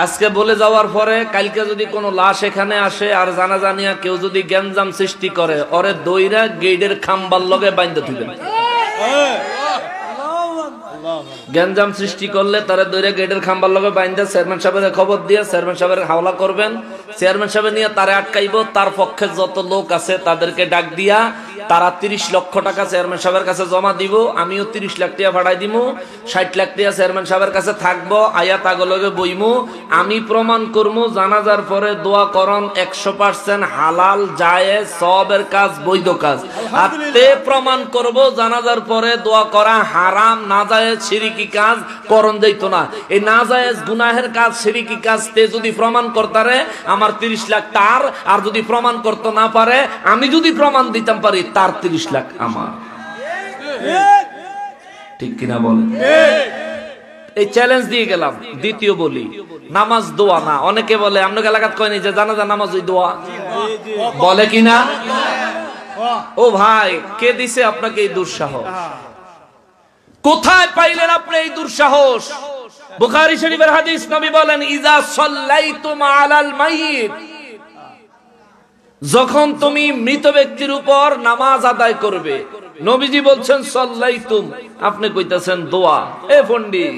আজকে বলে যাওয়ার পরে কালকে যদি কোনো লাশ এখানে আসে আর জানাজা নিয়া কেউ যদি গ্যাঞ্জাম সৃষ্টি করে, ওরে দইরা গেটের খাম্বার লগে বাইন্ধা দিবেন। গ্যাঞ্জাম সৃষ্টি করলে তারা দইরা গেটের খাম্বার লগে বাইন্ধা চেয়ারম্যান সাহেবের খবর দিয়ে চেয়ারম্যান সাহেবের হাওলা করবেন। চেয়ারম্যান সাহেব নিয়ে তারা আটকাইব, তার পক্ষে যত লোক আছে তাদেরকে ডাক দিয়া তারা 30 লক্ষ টাকা চেয়ারম্যান সাহেবের কাছে জমা দিব, আমিও 30 লাখ টাকা ভাড়াই দিব, 60 লাখ টাকা চেয়ারম্যান সাহেবের কাছে থাকবো, আয়া তাগলগে বইমু, আমি প্রমাণ করবো জানাজার পরে দোয়া করন 100% হালাল জায়েজ সবের কাজ, বৈধ কাজ। আর তে প্রমাণ করব জানাজার পরে দোয়া করা হারাম নাজায়েজ শিরকি কাজ করণ যাইতো না। এই নাজায়েজ গুনাহের কাজ শিরকি কাজ তে যদি প্রমাণ করতারে আমার 30 লাখ তার, আর যদি প্রমাণ করতে না পারে আমি যদি প্রমাণ দিতাম পারি তার 30 লাখ আমার। ঠিক কিনা বলেন? এই চ্যালেঞ্জ দিয়ে গেলাম। দ্বিতীয় বলি, নামাজ দোয়া না। অনেকে বলে আপনাকে এলাকাত কয়নি যে জানাজা নামাজ ওই দোয়া, বলে কিনা? ও ভাই, কে দিছে আপনাকে এই দুঃসাহস? কোথায় পাইলেন আপনি এই দুঃসাহস? বুখারী শরীফের হাদিস, নবী বলেন ইজা সাল্লাইতুম আলাল মাইয়িত, যখন তুমি মৃত ব্যক্তির উপর নামাজ আদায় করবে। নবীজি বলছেন সাল্লাইতুম, আপনি কইতাছেন দোয়া। এ পণ্ডিত,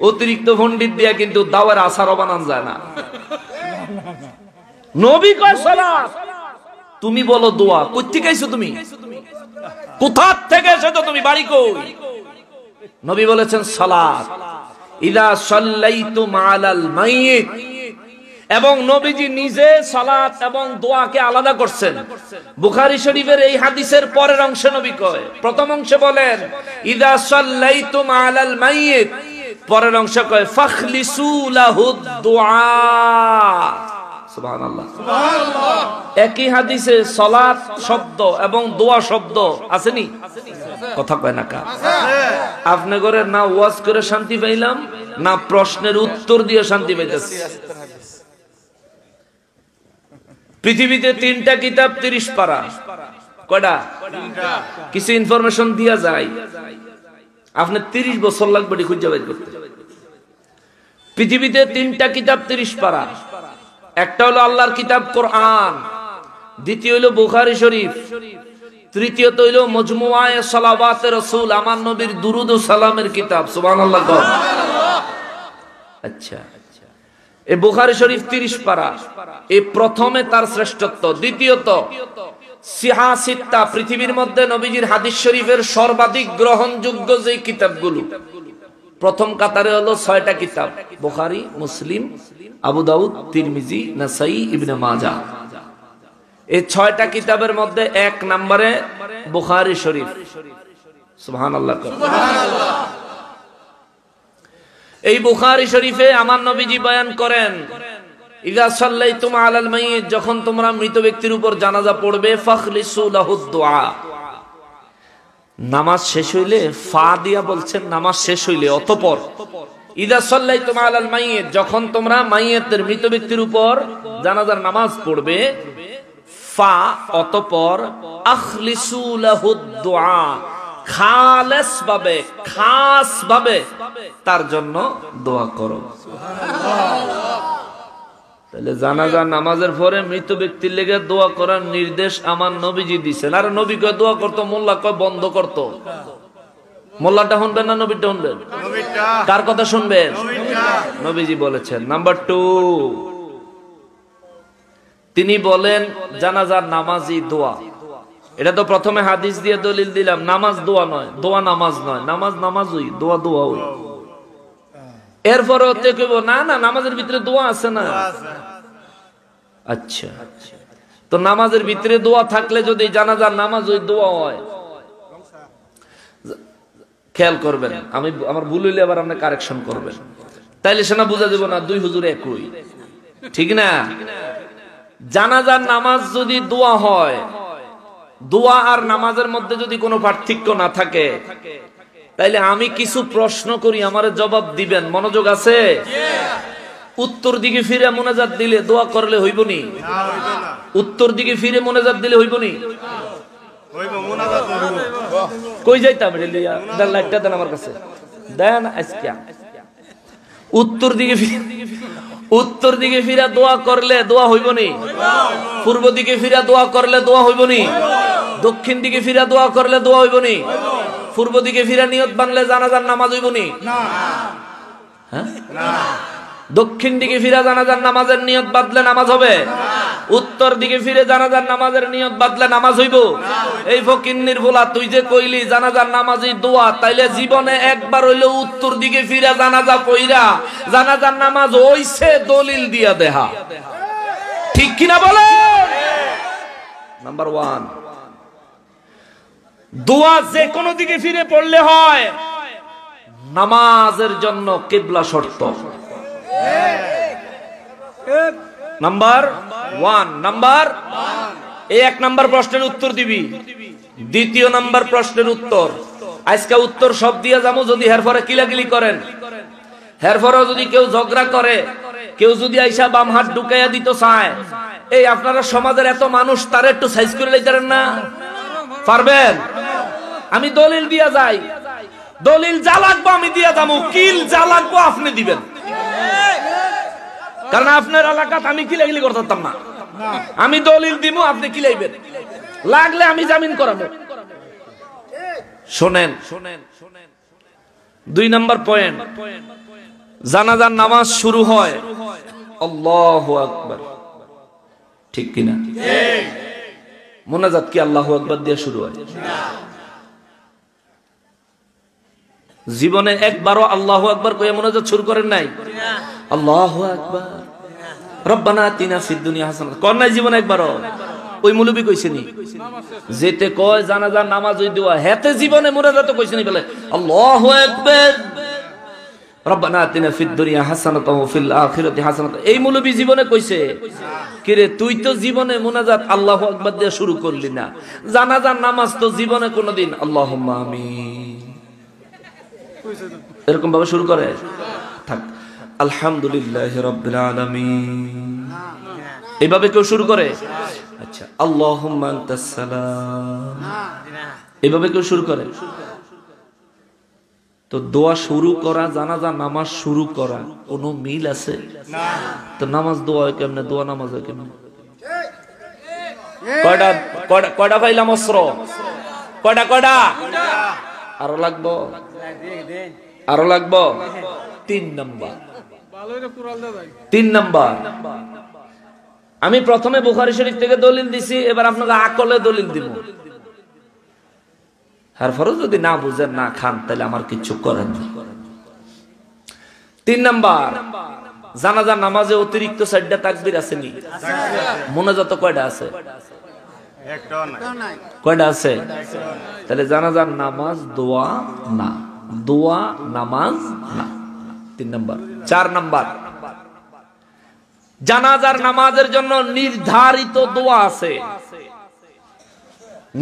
অতিরিক্ত পণ্ডিত দিয়া কিন্তু দাওয়ার আসারও বানান যায় না। নবী কয় সালাত, তুমি বলো দোয়া। কই থেকে আইছো তুমি? কোথা থেকে এসেছো তুমি? বাড়ি কই? নবী বলেছেন সালাত। ইদা সাল্লাইতুম আলাল মাইয়িত, এবং নবীজি নিজে সালাত এবং দোয়াকে আলাদা করছেন। বুখারী শরীফের এই হাদিসের পরের অংশে নবী কয়, প্রথম অংশে বলেন ইদা সাল্লাইতুম আলাল মাইয়িত, পরের অংশে কয় ফাখলিসু লাহুদ দুআ। সুবহানাল্লাহ, সুবহানাল্লাহ। একই হাদিসে সালাত শব্দ এবং দোয়া শব্দ আসেনি? কথা কয় না কা? আপনি করে না ওয়াজ করে শান্তি পাইলাম, না প্রশ্নের উত্তর দিয়ে শান্তি পাইতেছি। পৃথিবীতে 3টা কিতাব 30 পারা। কয়টা? কিছু ইনফরমেশন দিয়া যায়, আপনি 30 বছর লাগবে খুঁজে বের করতে। পৃথিবীতে 3টা কিতাব 30 পারা। একটা হলো আল্লাহর কিতাব কোরআন, দ্বিতীয় হলো বুখারী শরীফ, তৃতীয়ত হলো মজমুআয়ে সালাওয়াতে রাসূল, আমার নবীর দুরুদ ও সালামের কিতাব। সুবহানাল্লাহ। আচ্ছা, এই বুখারী শরীফ 30 পারা, এই প্রথমে তার শ্রেষ্ঠত্ব। দ্বিতীয়ত সিহা সিত্তা, পৃথিবীর মধ্যে নবীজির হাদিস শরীফের সর্বাধিক গ্রহণযোগ্য যে কিতাবগুলো, প্রথম কাতারে হলো 6টা কিতাব, বুখারী, মুসলিম, আবু দাউদ, তিরমিজি, নাসাই, ইবনে মাজাহ। এই 6টা কিতাবের মধ্যে 1 নম্বরে বুখারী শরীফ। সুবহানাল্লাহ, সুবহানাল্লাহ। এই বুখারী শরীফে আমার নবীজি বয়ান করেন ইযা সাল্লাইতুম আলাল মাইয়িত, যখন তোমরা মৃত ব্যক্তির উপর জানাজা পড়বে, ফাখলিসু লাহুদ দুআ। নামাজ শেষ হইলে, ফা দিয়া বলছেন নামাজ শেষ হইলে, অতঃপর ইযা সাল্লাইতুম আলাল মাইয়িত, যখন তোমরা মাইয়িতের মৃত ব্যক্তির উপর জানাজার নামাজ পড়বে, ফা অতঃপর আখলিসু লাহুদ দুআ, খালেস ভাবে, খাস ভাবে তার জন্য দোয়া করো। তাহলে জানাজা নামাজের পরে মৃত ব্যক্তির লেগে দোয়া করার নির্দেশ আমার নবীজি দিয়েছেন। আর নবী কয় দোয়া করতো, মোল্লা কয় বন্ধ করতো। মোল্লাটা শুনবেন না নবীটা শুনবেন? কার কথা শুনবেন? নবীজি বলেছেন। নাম্বার 2, তিনি বলেন জানাজার নামাজি দোয়া। এটা তো প্রথমে হাদিস দিয়ে দলিল দিলাম, নামাজ দোয়া নয়, দোয়া নামাজ নয়, নামাজ নামাজই, দোয়া দোয়া ওই। এরপরে কেউ না না নামাজের ভিতরে দোয়া আছে না। আচ্ছা, তো নামাজের ভিতরে দোয়া থাকলে যদি জানাজার নামাজ ওই দোয়া হয়, খেয়াল করবেন, আমি আমার ভুল হইলে আবার আপনি কারেকশন করবেন, তাইলে সেনা বুঝা দেব না 2 হুজুর একই, ঠিক না? জানাজার নামাজ যদি দোয়া হয়, দোয়া আর নামাজের মধ্যে যদি কোনো পার্থক্য না থাকে, তাইলে আমি কিছু প্রশ্ন করি, আমার জবাব দিবেন। মনোযোগ আছে? উত্তর দিকে ফিরে মোনাজাত দিলে দোয়া করলে হইব নি? উত্তর দিকে ফিরে মোনাজাত দিলে হইব নি? কই যাইতাম রে লিয়া, লাইটটা দেন আমার কাছে, দেন আজকে। উত্তর দিকে উত্তর দিকে ফিরা দোয়া করলে দোয়া হইব নি? পূর্ব দিকে ফিরা দোয়া করলে দোয়া হইব নি? দক্ষিণ দিকে ফিরা দোয়া করলে দোয়া হইব নি? পূর্ব দিকে ফিরা নিয়ত বানলে জানাজার নামাজ হইব নি? হ্যাঁ, দক্ষিণ দিকে ফিরা জানাজার নামাজের নিয়ত বাদলে নামাজ হবে? উত্তর দিকে ফিরে জানাজার নামাজের নিয়ত বাদলে নামাজ হইব? এই ফকিন্নির ভোলা, তুই যে কইলি জানাজার নামাজই দোয়া, তাইলে জীবনে একবার হইলো উত্তর দিকে ফিরা জানাজা পইরা জানাজার নামাজ হইছে দলিল দিয়া দেহা, ঠিক কিনা বলে? নাম্বার 1, দোয়া যে কোনো দিকে ফিরে পড়লে হয়, নামাজের জন্য কিবলা শর্ত। নাম্বার 1, নাম্বার এই 1 নাম্বার প্রশ্নের উত্তর দিবি। দ্বিতীয় নাম্বার প্রশ্নের উত্তর আজকে উত্তর সব দিয়া যাবো। যদি হেরফরে কিলাকিলি করেন, হেরফরেও যদি কেউ ঝগড়া করে, কেউ যদি আইসা বাম হাত ঢুকাইয়া দিত চায়, এই আপনারা সমাজের এত মানুষ, তার একটু সাইজ করে লইতারেন না? পারবেন? আমি দলিল দিয়া যাই, দলিল যা লাগবো আমি দিয়া যাবো, কিল যা লাগবো আপনি দিবেন, কারণ আপনার এলাকাত আমি কিলাকিলি করতাম না। আমি দলিল দিব, আপনি কিলাইবেন, লাগলে আমি জামিন করাবো। শোনেন, 2 নাম্বার পয়েন্ট, জানাজার নামাজ শুরু হয় আল্লাহু আকবার, ঠিক কিনা? মুনাজাত কি আল্লাহু আকবার দিয়ে শুরু হয়? জীবনে একবারও আল্লাহু আকবার কইয়া মুনাজাত শুরু করেন নাই? আল্লাহু আকবার রব্বানা আতিনা ফিদ দুনিয়া হাসানাত কোন নাই জীবনে একবারও? ওই মুলবি কইছেনি যেতে কয় জানাজার নামাজ ওই দোয়া, হেতে জীবনে মুনাজাত কইছেনি বলে আল্লাহু আকবার রব্বানা আতিনা ফিদ দুনিয়া হাসানাত ওয়া ফিল আখিরাতি হাসানাত। এই মুলবি জীবনে কইছে? কিরে তুই তো জীবনে মুনাজাত আল্লাহু আকবার দিয়ে শুরু করলি না। জানাজার নামাজ তো জীবনে কোনদিন আল্লাহুম্মা আমিন এরকম ভাবে শুরু করে? থাক, আলহামদুলিল্লাহি রাব্বিল আলামিন এইভাবে কেউ শুরু করে? আচ্ছা, আল্লাহুম্মা আনতাস সালাম এইভাবে কেউ শুরু করে? তো দোয়া শুরু করা, জানাজা নামাজ শুরু করা কোনো মিল আছে? তো নামাজ দোয়া হয় কেমনে, দোয়া নামাজ হয় কেমনে? কয়টা পাইলাম অস্ত্র? কয়টা? আরো লাগবো, আরো লাগবো। 3 নাম্বার, আমি প্রথমে বুখারী শরীফ থেকে দলিল দিছি, এবার আপনাকে আকলে দলিল দিব। তারপরে যদি না বুঝেন, না খান, তাহলে আমার কিছু করেন না। 3 নাম্বার, জানাজার নামাজে অতিরিক্ত 4টা তাকবীর আছে নি? মুনাজাত কয়টা আছে? কয়টা আছে? তাহলে জানাজার নামাজ দোয়া না, দোয়া নামাজ না। 3 নাম্বার। 4 নাম্বার, জানাজার নামাজের জন্য নির্ধারিত দোয়া আছে,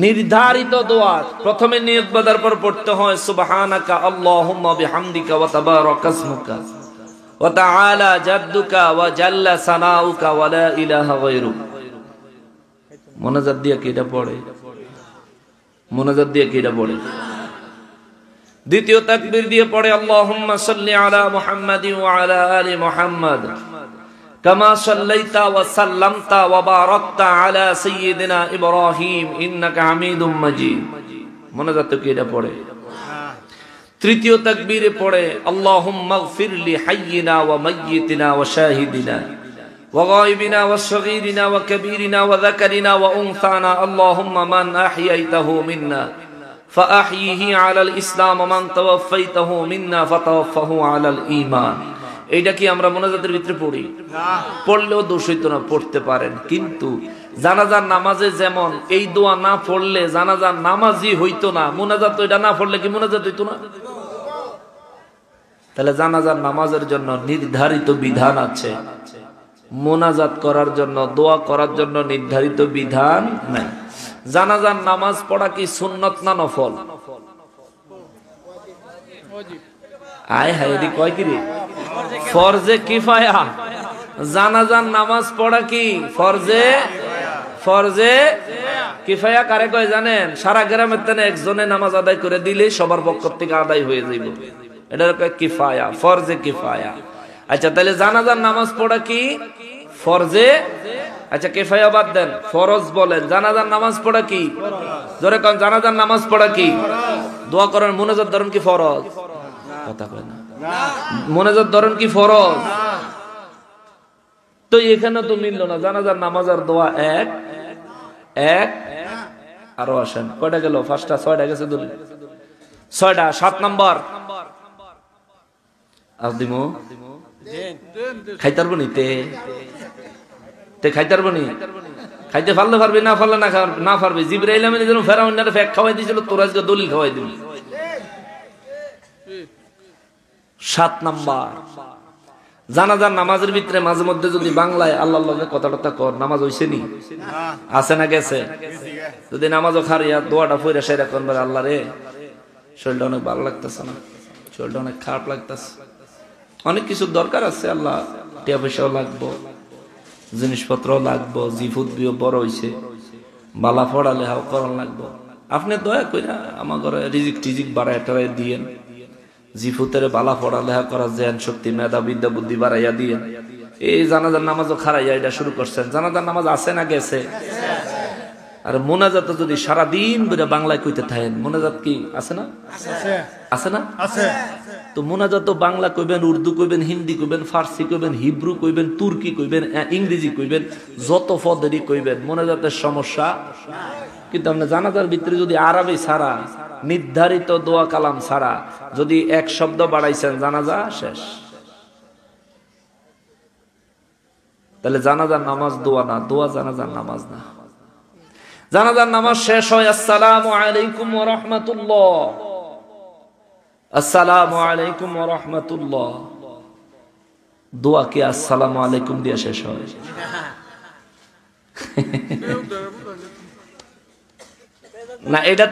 নির্ধারিত দোয়া। প্রথমে নিয়ত বাঁধার পর পড়তে হয় সুবহানাকা আল্লাহুম্মা বিহামদিকা ওয়া তাবারাকা ইসমুকা ওয়া তাআলা জাদ্দুকা ওয়া জাল্লা সানাউকা ওয়া লা ইলাহা গায়রুক। মুনাজাত দিয়ে কি এটা পড়ে? মুনাজাত দিয়ে কি এটা পড়ে? দ্বিতীয় তাকবীর দিয়ে পড়ে আল্লাহুম্মা সাল্লি আলা মুহাম্মাদিন ওয়া আলা আলি মুহাম্মাদ কামা সাল্লাইতা ওয়া সাল্লামতা ওয়া বারাকতা আলা সাইয়্যিদিনা ইব্রাহিম ইন্নাকা হামিদুম মাজিদ। মুনাজাত কি এটা পড়ে? তৃতীয় তাকবীরে পড়ে আল্লাহুম্মা গফির লি হাইয়িনা ওয়া মাইয়িতিনা ওয়া শাহিদিনা ওয়া গায়বিনা ওয়া সগীরিনা ওয়া কাবীরিনা ওয়া যাকারিনা ওয়া উনসানা আল্লাহুম্মা মান আহইয়াইতাহু মিন্না ফাআহইহি আলাল ইসলাম ওয়া মান তাওয়াফাইতাহু মিন্না ফাতাওয়াফাহু আলাল ঈমান। এইটা কি আমরা মুনাজাতের ভিতরে পড়ি? পড়লেও দোষ হইতো না, পড়তে পারেন। কিন্তু জানাজার নামাজে যেমন এই দোয়া না পড়লে জানাজার নামাজই হইতো না, মুনাজাত এটা না পড়লে কি মুনাজাত হইতো না? তাহলে জানাজার নামাজের জন্য নির্ধারিত বিধান আছে, মুনাজাত করার জন্য, দোয়া করার জন্য নির্ধারিত বিধান নাই। জানাজার নামাজ পড়া কি সুন্নত না নফল? আয় হায় এদি কয় কি রে? ফরজে কিফায়া। জানাজার নামাজ পড়া কি ফরজে কিফায়া কারে কয় জানেন? সারা গ্রামের তেনে একজনে নামাজ আদায় করে দিলে সবার পক্ষ থেকে আদায় হয়ে যাইব, এটার কয় কিফায়া, ফরজে কিফায়া। আচ্ছা তাহলে জানাজার নামাজ পড়া কি ফরজে? আচ্ছা কিফায়া বাদ দেন, ফরজ বলেন। জানাজার নামাজ পড়া কি? জোরে কোন, জানাজার নামাজ পড়া কি? দোয়া করেন মুনাজাত ধরন কি ফরজ? কথা কয় না। মুনাজাত ধরন কি ফরজ? তো এখানে তো মিললো না, জানাজার নামাজ আর দোয়া এক এক। আরো আসেন, কয়টা গেল? 5টা, 6টা গেছে দলিল, 6টা। 7 নাম্বার আদিমো খাইতে পারবো নিতে, খাইতে পারবো নি? খাইতে পারলে পারবি, না পারলে না পারবি। জিবরাইল আমিন যেন ফেরাউনের ফেক খাওয়াই দিয়েছিল, তোর আজকে দলিল খাওয়াই দিবি। 7 নাম্বার, জানাজার নামাজের ভিতরে মাঝে মধ্যে যদি বাংলায় আল্লাহর লগে কথা টথা কর, নামাজ হইছে নি? আছে না গেছে? যদি নামাজও খারিয়া দোয়াটা ফইরা সেরা করবে, আল্লাহ রে শরীরটা অনেক ভালো লাগতেছে না, শরীরটা অনেক খারাপ লাগতেছে, অনেক কিছু দরকার আছে, আল্লাহ টিয়া পয়সাও লাগবো, জিনিসপত্রও লাগবো, জিফুত বিও বড় হইছে, বালা পড়ালে হাও করণ লাগবো, আপনি দয়া কইরা আমার ঘরে রিজিক টিজিক বাড়ায় টাড়াই দিয়েন, জিফুতের বালা পড়ালেখা করা জ্ঞান শক্তি মেধা বিদ্যা বুদ্ধি বাড়াইয়া দিয়েন। এই জানাজার নামাজও খারাইয়া এটা শুরু করছেন। জানাজার নামাজ আছে না গেছে? আর মোনাজাত যদি সারাদিন ধরে বাংলায় কইতে থাকেন, মোনাজাত কি আছে না? আছে না? তো মোনাজাত তো বাংলা কইবেন, উর্দু কইবেন, হিন্দি কইবেন, ফার্সি কইবেন, হিব্রু কইবেন, তুর্কি কইবেন, ইংরেজি কইবেন, যত পদেরই কইবেন, মোনাজাতের সমস্যা। কিন্তু আপনি জানাজার ভিতরে যদি আরবি ছাড়া, নির্ধারিত দোয়া কালাম ছাড়া যদি এক শব্দ বাড়াইছেন, জানাজা শেষ। তাহলে জানাজার নামাজ দোয়া না, দোয়া জানাজার নামাজ না। জানাজার নামাজ শেষ হয় আসসালামু আলাইকুম ওয়া রাহমাতুল্লাহ, আসসালামু আলাইকুম ওয়া রাহমাতুল্লাহ। দোয়া কি আসসালামু আলাইকুম দিয়ে শেষ হয়? না, এটা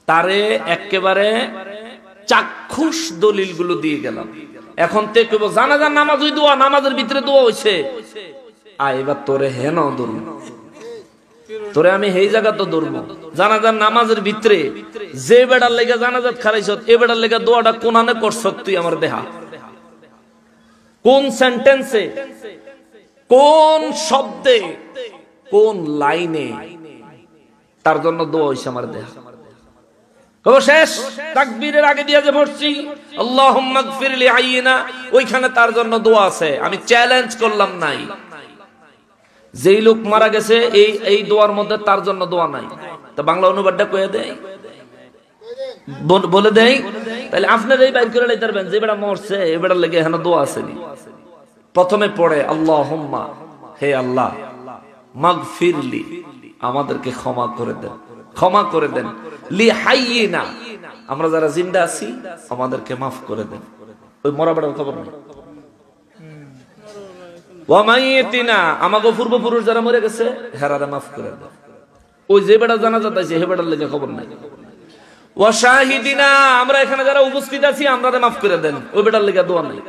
তারে একেবারে চাক্ষুষ দলিল গুলো দিয়ে গেলাম। এখন তে কইব জানাজার নামাজ ওই দোয়া, নামাজের ভিতরে দোয়া হইছে, এবার তোরে হেন ধরব, তোরে আমি এই জায়গা তো ধরবো। জানাজার নামাজের ভিতরে যে বেড়ার লেগে জানাজাত খারাইছ, এ বেড়ার লেগে দোয়াটা কোনানে করছ তুই আমার দেহা, কোন সেন্টেন্সে, কোন শব্দে, কোন লাইনে, তার জন্য দোয়া হইছে আমার দেহা। শেষ তাকবীরের আগে দিয়ে যে পড়ছি আল্লাহুম্মা গফির লি হাইয়িনা, ওইখানে তার জন্য দোয়া আছে। আমি চ্যালেঞ্জ করলাম নাই, যেই লোক মারা গেছে এই দোয়ার মধ্যে তার জন্য দোয়া নাই, তা বাংলা অনুবাদটা কয়ে দেয়, বলে দেয়। তাহলে আপনার এই বাইর করে লাইতে পারবেন যে বেটা মরছে এ বেটার লেগে এখানে দোয়া আসেনি। প্রথমে পড়ে আল্লাহুম্মা, হে আল্লাহ, মাগফিরলি, আমাদেরকে ক্ষমা করে দেন, ক্ষমা করে দেন, লি হাইয়িনা, আমরা যারা জিন্দা আছি আমাদেরকে মাফ করে দেন। ওই মরা বেটার খবর নেই। ওয়া মাইয়িতিনা, আমাগো পূর্বপুরুষ যারা মরে গেছে হেরারে মাফ করে দেন। ওই যে বেটা জানাজাত আছে হে বেটার লেগে খবর নাই। ওয়া শাহিদিনা, আমরা এখানে যারা উপস্থিত আছি আমরারে মাফ করে দেন, ওই বেটার লেগে দোয়া নাই।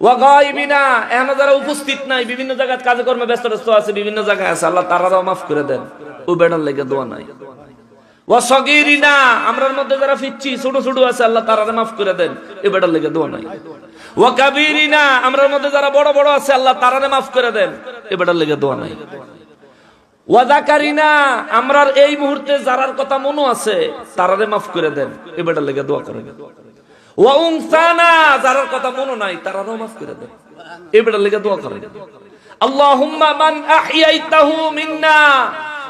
ওয়া গায়বিনা, এখানে যারা উপস্থিত নাই, বিভিন্ন জায়গায় কাজে কর্মে ব্যস্ত আছে, বিভিন্ন জায়গায় আছে, আল্লাহ তারাও মাফ করে দেন, ওই বেটার লেগে দোয়া নাই। ওয়া সগীরিনা, আমরার মধ্যে যারা ফিচ্ছি ছোট ছোট আছে, আল্লাহ তারারে মাফ করে দেন, এই বেটার লেগে দোয়া নাই। ওয়া কাবীরিনা, আমরার মধ্যে যারা বড় বড় আছে, আল্লাহ তারারে মাফ করে দেন, এই বেটার লেগে দোয়া নাই। ওয়া যাকারিনা, আমরার এই মুহূর্তে যারার কথা মনে আছে তারারে মাফ করে দেন, এই বেটার লেগে দোয়া করেন। ওয়া উনসানা, যারার কথা মনে নাই তারারও মাফ করে দেন, এই বেটার লেগে দোয়া করেন। আল্লাহুম্মা মান আহইয়াইতাহু মিন্না,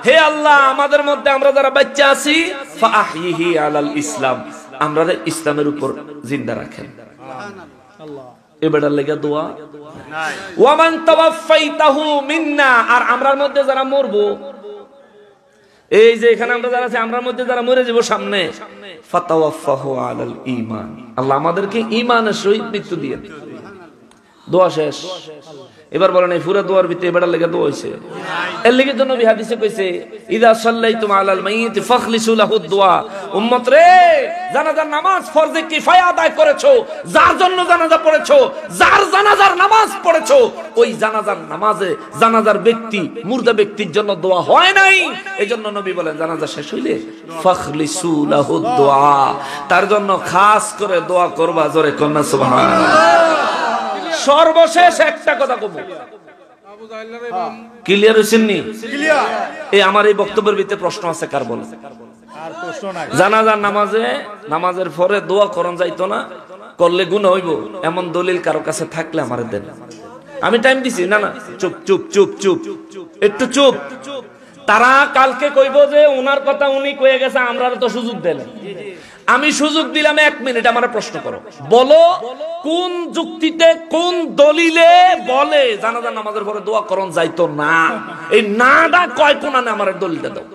হে আল্লাহ, আমাদের মধ্যে আমরা যারা বাচ্চা আছি, ফাআহইহি আলাল ইসলাম, আমরারে ইসলামের উপর জিন্দা রাখেন, সুবহানাল্লাহ, এই বেটার লেগে দোয়া নাই। ওয়া মান তাওয়াফাইতাহু মিন্না, আর আমরার মধ্যে যারা মরবো, এই যে এখানে আমরা যারা আছি আমরার মধ্যে যারা মরে যাব সামনে, ফাতাওয়াফাহু আলাল ঈমান, আল্লাহ আমাদেরকে ঈমানের সহিত মৃত্যু দিয়েন। দোয়া শেষ। এবার বলেন এই পুরো দোয়ার ভিতরে এবার লেগে দোয়া হইছে? এর লেগে তো নবী হাদিসে কইছে ইদা সাল্লাইতুম আলাল মাইয়িত ফাখলিসু লাহু দুআ। উম্মত রে, জানাজার নামাজ ফরজে কিফায়া আদায় করেছো, যার জন্য জানাজা পড়েছো, যার জানাজার নামাজ পড়েছো, ওই জানাজার নামাজে জানাজার ব্যক্তি মুর্দা ব্যক্তির জন্য দোয়া হয় নাই। এজন্য নবী বলেন জানাজা শেষ হইলে ফাখলিসু লাহু দুআ, তার জন্য খাস করে দোয়া করবা। জোরে কন্যা সুবহানাল্লাহ। সর্বশেষ একটা কথা কব, ক্লিয়ার হইছেন নি? এই আমার এই বক্তব্যের ভিতরে প্রশ্ন আছে কার বলেন? জানাজার নামাজের পরে দোয়া করন যাইতো না, করলে গুনাহ হইব এমন দলিল কারো কাছে থাকলে আমারে দেন। আমি টাইম দিছি। না না, চুপ চুপ চুপ চুপ, একটু চুপ। তারা কালকে কইব যে ওনার কথা উনি কয়ে গেছে, আমরা তো সুযোগ দেন। আমি সুযোগ দিলাম 1 মিনিট, আমার প্রশ্ন করো, বলো কোন যুক্তিতে কোন দলিলে বলে জানাজার নামাজের পরে দোয়া করন যাইতো না? এই নাটা কয় কোন আনে আমার দলিলটা দাও।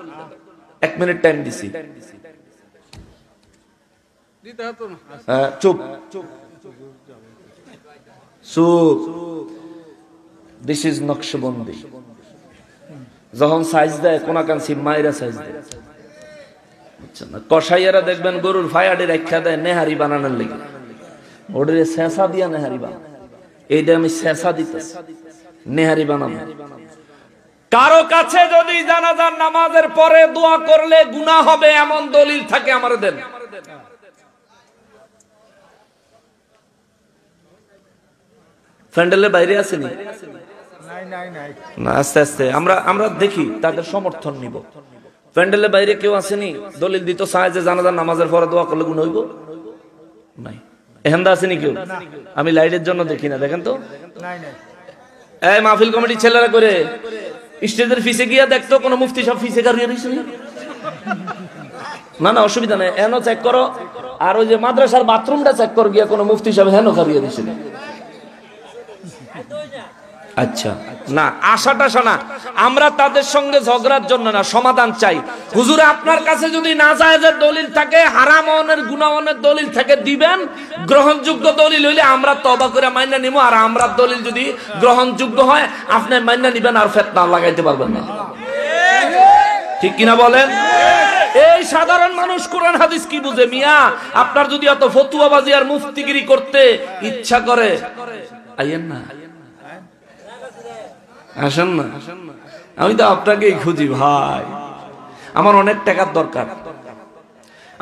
1 মিনিট টাইম দিছি। চুপ চুপ। This is Naqshbandi. যখন সাইজ দেয় কোন কাঞ্চি মাইরা সাইজ দেয়। কসাইয়ারা দেখবেন গরুর ফায়াডে রাখা দেয় নেহারি বানানোর লেগে, ওদের শেষা দিয়া নেহারি বানানো। এইটা আমি শেষা দিতেছি, নেহারি বানানো। কারো কাছে যদি জানাজার নামাজের পরে দোয়া করলে গুনাহ হবে এমন দলিল থাকে আমার দেন। প্যান্ডেলের বাইরে আসেনি না, আস্তে আস্তে আমরা দেখি তাদের সমর্থন নিব। প্যান্ডেলের বাইরে কেউ আসেনি দলিল দিত চায় যে জানাজার নামাজের পরে দোয়া করলে গুনাহ হইব? নাই। এখানটা আসেনি কেউ? আমি লাইটের জন্য দেখি না, দেখেন তো। এই মাহফিল কমিটির ছেলেরা করে স্টেজের ফিসে গিয়া দেখতো কোন মুফতি সব ফিসে কারিয়ে দিয়েছে না? না, অসুবিধা নেই, এনো চেক করো। আর ওই যে মাদ্রাসার বাথরুমটা চেক কর গিয়া কোন মুফতি সব হেন কারিয়ে দিয়েছে। আচ্ছা না, আশাটা শোনা, আমরা তাদের সঙ্গে ঝগড়ার জন্য না, সমাধান চাই। হুজুর আপনার কাছে যদি নাজায়েজের দলিল থাকে, হারাম অনের গুনাহ অনের দলিল থাকে দিবেন। গ্রহণযোগ্য দলিল হইলে আমরা তওবা করে মাইনা নিব, আর আমরা দলিল যদি গ্রহণযোগ্য হয় আপনি মাইনা নিবেন, আর ফিতনা লাগাইতে পারবেন না। ঠিক কিনা বলেন? এই সাধারণ মানুষ কোরআন হাদিস কি বুঝে মিয়া? আপনার যদি এত ফতুয়াবাজি আর মুফতিগিরি করতে ইচ্ছা করে আইয়েন না, আসেন না। আমি তো আপনাকেই খুঁজি ভাই, আমার অনেক টাকার দরকার।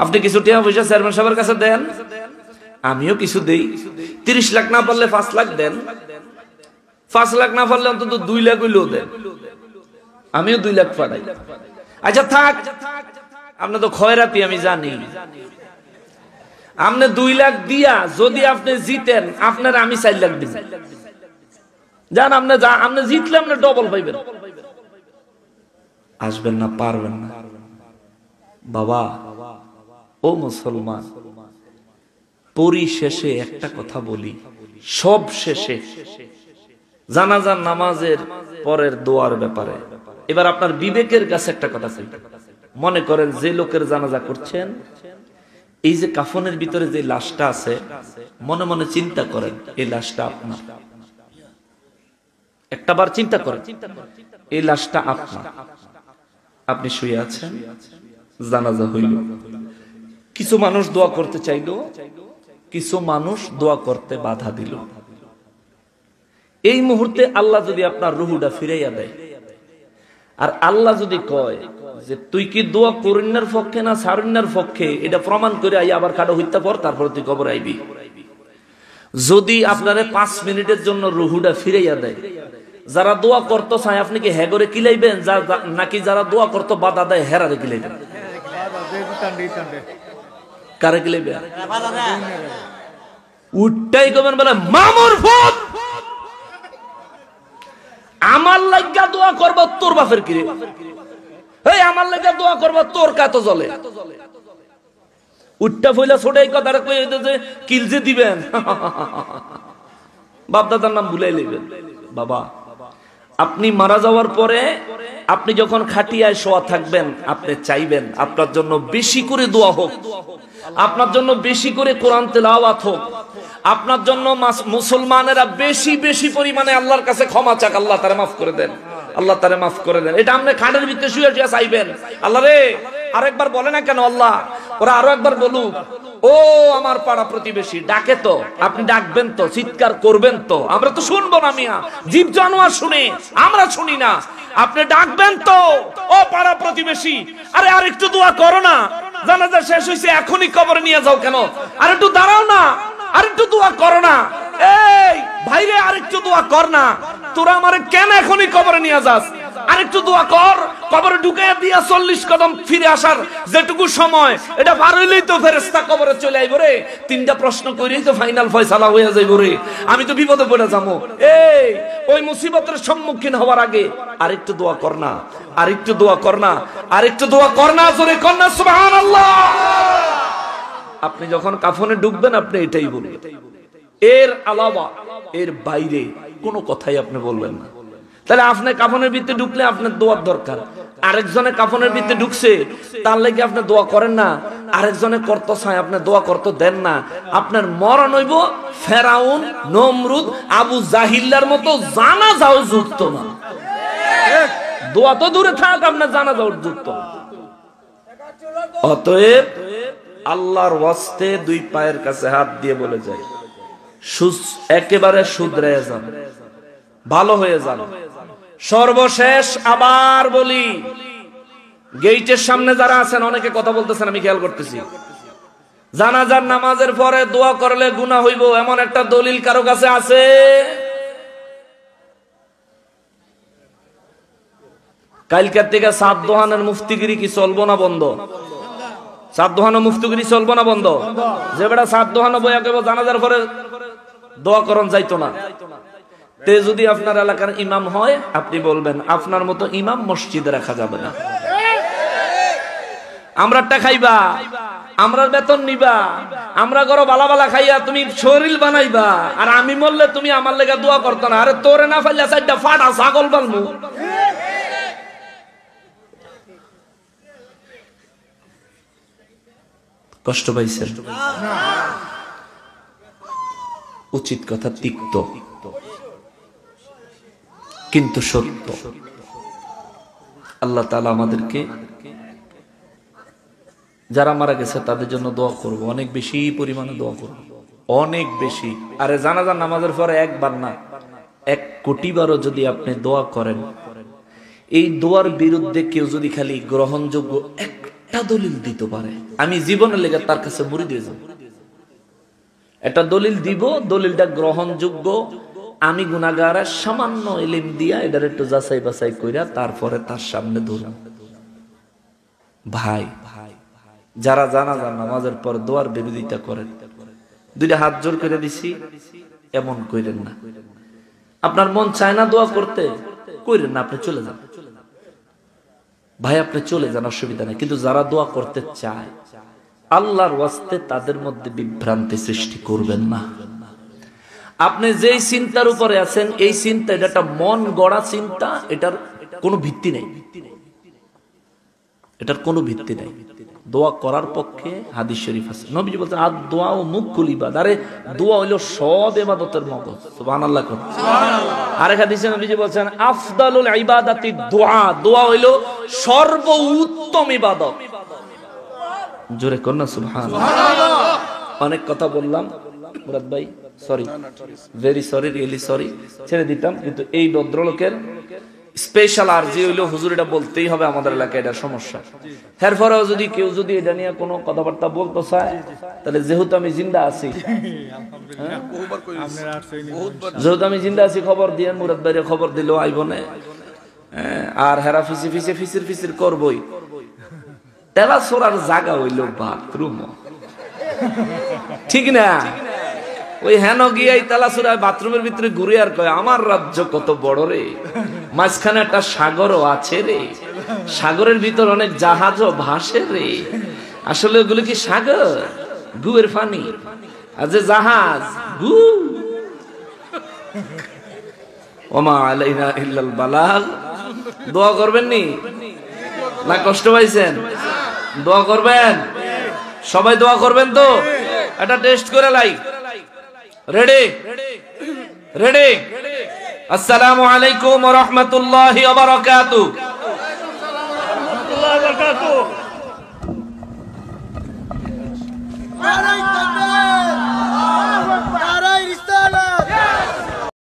আপনি কিছু টাকা পয়সা চেয়ারম্যান সাহেবের কাছে দেন, আমিও কিছু দেই। 30 লাখ না পারলে 5 লাখ দেন, 5 লাখ না পারলে অন্তত 2 লাখ হইলেও দেন, আমিও 2 লাখ পাঠাই। আচ্ছা থাক, আপনি তো খয়রাতি আমি জানি। আপনি 2 লাখ দিয়া যদি আপনি জিতেন, আপনার আমি 4 লাখ দিব। জান আপনি জিতলে আপনি ডবল পাইবেন। আসবেন না, পারবেন না। বাবা ও মুসলমান, পরিশেষে একটা কথা বলি, সব শেষে জানাজার নামাজের পরের দোয়ার ব্যাপারে এবার আপনার বিবেকের কাছে একটা কথা চাই। মনে করেন যে লোকের জানাজা করছেন, এই যে কাফনের ভিতরে যে লাশটা আছে, মনে মনে চিন্তা করেন এই লাশটা আপনার। একটাবার চিন্তা করেন এই লাশটা আপনার। আপনি শুয়ে আছেন, জানাজা হইল। কিছু মানুষ দোয়া করতে চাইলো, কিছু মানুষ দোয়া করতে বাধা দিল। এই মুহূর্তে আল্লাহ যদি আপনার রুহুটা ফিরাইয়া দেয়, আর আল্লাহ যদি কয় যে তুই কি দোয়া করিনার পক্ষে না সারিনার পক্ষে, এটা প্রমাণ করে আই আবার কাটো হইতে পর, তারপর তুই কবর আইবি। যদি আপনারে 5 মিনিটের জন্য রুহুটা ফিরাইয়া দেয়, যারা দোয়া করতে চায় আপনি কি হেগরে কিলাইবেন, নাকি যারা দোয়া করতে বাধা দেয় হেরারে কিলাইবেন? কারে কিলাইবেন? উঠটাই কবেন বলে মামুর ফুট, আমার লাগা দোয়া করব তোর বাপের কিরে, এই আমার লাগা দোয়া করব তোর কাতো জ্বলে। উঠটা ফইলা ছোট এই কথাটা কই যে কিলজে দিবেন, বাপ দাদার নাম ভুলাই লইবেন। বাবা আপনি মারা যাওয়ার পরে আপনি যখন খাটিয়ায় শোয়া থাকবেন, আপনি চাইবেন আপনার জন্য বেশি করে দোয়া হোক, আপনার জন্য বেশি করে কোরআন তেলাওয়াত হোক, আপনার জন্য মুসলমানেরা বেশি বেশি পরিমাণে আল্লাহর কাছে ক্ষমা চাক, আল্লাহ তারে মাফ করে দেন, আল্লাহ তারে মাফ করে দেন। এটা আপনি খাটের ভিতরে শুয়ে শুয়ে চাইবেন, আল্লাহ রে আরেকবার বলে না কেন আল্লাহ, ওরা আরো একবার বলুক, ও আমার পাড়া প্রতিবেশী ডাকে তো, আপনি ডাকবেন তো, চিৎকার করবেন তো, আমরা তো শুনবো না মিয়া, জীব জানোয়ার শুনে, আমরা শুনি না, আপনি ডাকবেন তো, ও পাড়া প্রতিবেশী, আরে আর একটু দোয়া করো না, জানাজা শেষ হয়েছে এখনই কবরে নিয়ে যাও কেন, আর একটু দাঁড়াও না, আর একটু দোয়া করো না, এই ভাইরে আর একটু দোয়া কর না, তোরা আমারে কেন এখনই কবরে নিয়ে যাস, আরেকটু দোয়া কর, কবরে ঢুকাইয়া দিয়া 40 কদম ফিরে আসার যেটুকু সময়, এটা পার হইলেই তো ফেরেশতা কবরে চলে আইব রে, 3টা প্রশ্ন কইরেই তো ফাইনাল ফয়সালা হইয়া যাইব রে, আমি তো বিপদে পড়ে যাবো। এই ওই মুসিবতের সম্মুখীন হওয়ার আগে আরেকটু দোয়া কর না, আরেকটু দোয়া কর না, আরেকটু দোয়া কর না, জোরে কর না সুবহানাল্লাহ। আপনি যখন কাফনে ঢুকবেন আপনি এটাই বলবেন, এর আলাদা এর বাইরে কোনো কথাই আপনি বলবেন না। তাহলে আপনি কাফনের ভিতরে ঢুকলে আপনার দোয়ার দরকার, আরেকজনে কাফনের ভিতরে ঢুকছে তার লাগি আপনি দোয়া করেন না, আরেকজনে করতে চায় আপনি দোয়া করতে দেন না, আপনার মরণ হইব ফেরাউন, নমরুদ, আবু জাহিল্লার মতো জানাজাও যুক্ত না, দোয়া তো দূরে থাক, আপনার জানাজাও যুক্ত। অতএব আল্লাহর ওয়াস্তে 2 পায়ের কাছে হাত দিয়ে বলে যায়, একেবারে শুধরে যান, ভালো হয়ে যান। সর্বশেষ আবার বলি, গেইটের সামনে যারা আছেন অনেকে কথা বলতেছেন, আমি খেয়াল করতেছি, জানাজার নামাজের পরে দোয়া করলে গুনাহ হইব এমন একটা দলিল কারো কাছে আছে? কালকের থেকে সাত দোহানের মুফতিগিরি কি চলবো না বন্ধ? সাত দোহানো মুফতিগিরি চলবো না বন্ধ? যে বেটা সাত দোহানো বইয়া কেবল জানাজার পরে দোয়া করন যাইতো না, তে যদি আপনার এলাকার ইমাম হয় আপনি বলবেন আপনার মতো ইমাম মসজিদে রাখা যাবে না, আমরাটা খাইবা, আমরার বেতন নিবা, আমরা গরো বালা বালা খাইয়া তুমি শরীর বানাইবা, আর আমি মরলে তুমি আমার লেগে দোয়া করতো না, আরে তোরে না ফাইলা সাইডটা ফাটা ছাগল বানমু। কষ্ট পাইছেন? উচিত কথা তিক্ত কিন্তু সত্য। আল্লাহ তাআলা আমাদেরকে, যারা মারা গেছে তাদের জন্য দোয়া করব, অনেক বেশি পরিমাণে দোয়া করব, অনেক বেশি। আরে জানাজার নামাজের পরে একবার না 1 কোটি বারও যদি আপনি দোয়া করেন, এই দোয়ার বিরুদ্ধে কেউ যদি খালি গ্রহণযোগ্য একটা দলিল দিতে পারে, আমি জীবনের লেগে তার কাছে মুড়ি দিয়ে যাব, একটা দলিল দিব, দলিলটা গ্রহণযোগ্য, আমি গুনাহগার, সামান্য ইলম দিয়া এটার একটু যাচাই বাছাই কইরা তারপরে তার সামনে ধরুন। ভাই যারা জানাজার নামাজের পর দোয়ার বিরোধিতা করেন, 2টা হাত জোর করে দিছি, এমন কইরেন না। আপনার মন চায় না দোয়া করতে, কইরেন না, আপনি চলে যান ভাই, আপনি চলে যান, অসুবিধা নেই। কিন্তু যারা দোয়া করতে চায় আল্লাহর ওয়াস্তে তাদের মধ্যে বিভ্রান্তি সৃষ্টি করবেন না। আপনি যেই চিন্তার উপরে আছেন এই চিন্তা, এটা একটা মন গড়া চিন্তা, এটার কোনো ভিত্তি নেই, এটার কোনো ভিত্তি নেই। দোয়া করার পক্ষে হাদিস শরীফ আছে, নবীজি বলছেন আর দোয়া ও মুকুল ইবাদত, আরে দোয়া হইলো সব ইবাদতের মগজ, সুবহানাল্লাহ। আরেক হাদিসে নবীজি বলছেন আফদালুল ইবাদাতি দোয়া, দোয়া হইলো সর্বোত্তম ইবাদত। জোরে কর না সুবহানাল্লাহ। অনেক কথা বললাম মুরাদ ভাই, sorry, very sorry, really sorry, ছেড়ে দিতাম, কিন্তু এই ভদ্রলোকের স্পেশাল আরজি হইলো হুজুর এটা বলতেই হবে, আমাদের এলাকায় এটা সমস্যা। এরপরেও যদি কেউ যদি এটা নিয়ে কোনো কথাবার্তা বলতে চায়, তাহলে যেহেতু আমি জিন্দা আছি, যেহেতু আমি জিন্দা আছি, খবর দিয়ে মুরাদ ভাইরে খবর দিলেও আইব না, আর হেরা ফিসি ফিসে ফিসির ফিসির করবই। তেলা সোরার জায়গা হইল বাথরুম, ঠিক না? ওই হেন গিয়ে তেলাসুরায় বাথরুমের ভিতরে ঘুরে আর কয় আমার রাজ্য কত বড় রে, মাঝখানে একটা সাগরও আছে রে, সাগরের ভিতর অনেক জাহাজও ভাসে রে। আসলে ওগুলো কি সাগর? গুয়ের পানি, আর যে জাহাজ গু। ওমা আলাইনা ইল্লাল বালাগ। দোয়া করবেন নি না কষ্ট পাইছেন? দোয়া করবেন, সবাই দোয়া করবেন তো? এটা টেস্ট করে লাই। Ready ready. আসসালামু আলাইকুম ওয়া রাহমাতুল্লাহি ওয়া বারাকাতুহু। নারায়ে তাকবীর।